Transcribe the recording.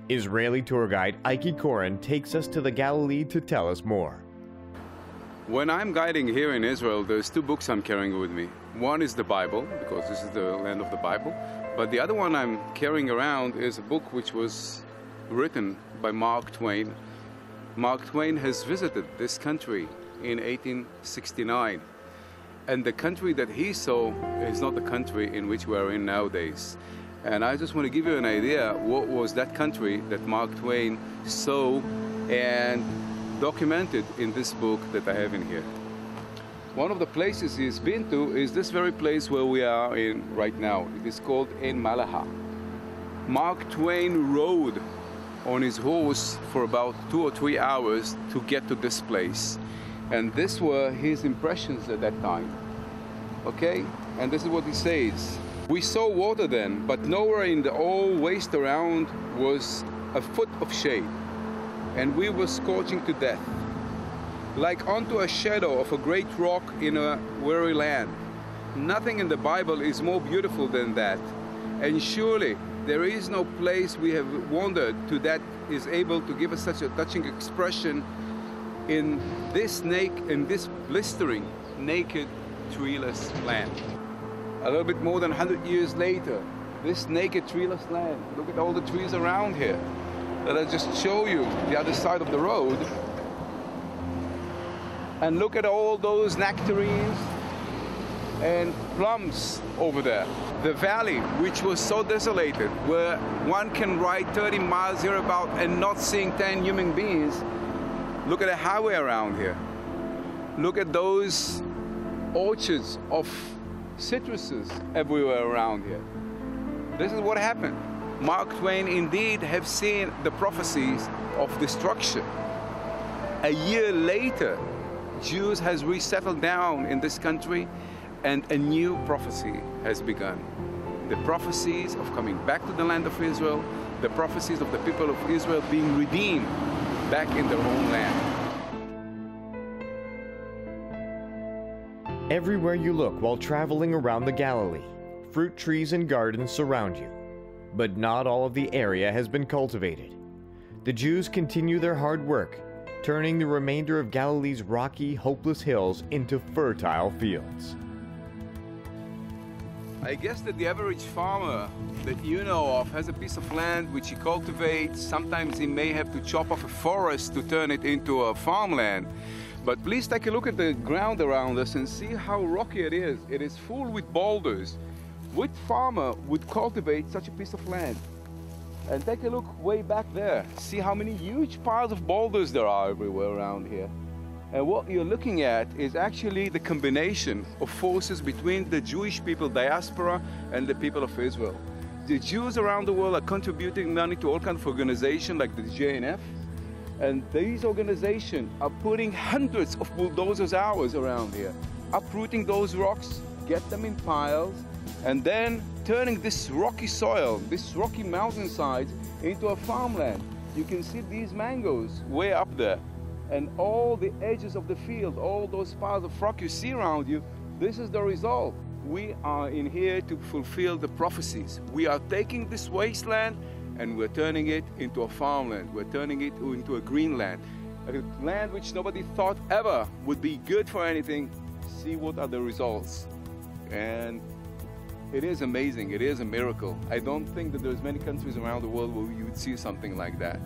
Israeli tour guide Ikey Korin takes us to the Galilee to tell us more. When I'm guiding here in Israel, there's two books I'm carrying with me. One is the Bible, because this is the land of the Bible. But the other one I'm carrying around is a book which was written by Mark Twain. Mark Twain has visited this country in 1869. And the country that he saw is not the country in which we are in nowadays. And I just want to give you an idea what was that country that Mark Twain saw and documented in this book that I have in here. One of the places he's been to is this very place where we are in right now. It is called Ein Malaha. Mark Twain rode on his horse for about 2 or 3 hours to get to this place. And these were his impressions at that time. Okay? And this is what he says. We saw water then, but nowhere in the whole waste around was a foot of shade. And we were scorching to death, like unto a shadow of a great rock in a weary land. Nothing in the Bible is more beautiful than that. And surely there is no place we have wandered to that is able to give us such a touching expression in this blistering, naked, treeless land. A little bit more than 100 years later, this naked, treeless land, look at all the trees around here. Let us just show you the other side of the road. And look at all those nectarines and plums over there. The valley, which was so desolated, where one can ride 30 miles here about and not seeing 10 human beings. Look at the highway around here. Look at those orchards of citruses everywhere around here. This is what happened. Mark Twain indeed have seen the prophecies of destruction. A year later, Jews has resettled down in this country and a new prophecy has begun. The prophecies of coming back to the land of Israel, the prophecies of the people of Israel being redeemed back in their own land. Everywhere you look while traveling around the Galilee, fruit trees and gardens surround you. But not all of the area has been cultivated. The Jews continue their hard work, turning the remainder of Galilee's rocky, hopeless hills into fertile fields. I guess that the average farmer that you know of has a piece of land which he cultivates. Sometimes he may have to chop off a forest to turn it into a farmland. But please take a look at the ground around us and see how rocky it is. It is full with boulders. What farmer would cultivate such a piece of land? And take a look way back there. See how many huge piles of boulders there are everywhere around here. And what you're looking at is actually the combination of forces between the Jewish people, diaspora, and the people of Israel. The Jews around the world are contributing money to all kinds of organizations like the JNF. And these organizations are putting hundreds of bulldozers hours around here, uprooting those rocks, get them in piles, and then turning this rocky soil, this rocky mountainside into a farmland. You can see these mangoes way up there. And all the edges of the field, all those piles of rock you see around you, this is the result. We are in here to fulfill the prophecies. We are taking this wasteland and we're turning it into a farmland. We're turning it into a green land. A land which nobody thought ever would be good for anything. See what are the results. And it is amazing. It is a miracle. I don't think that there's many countries around the world where you would see something like that.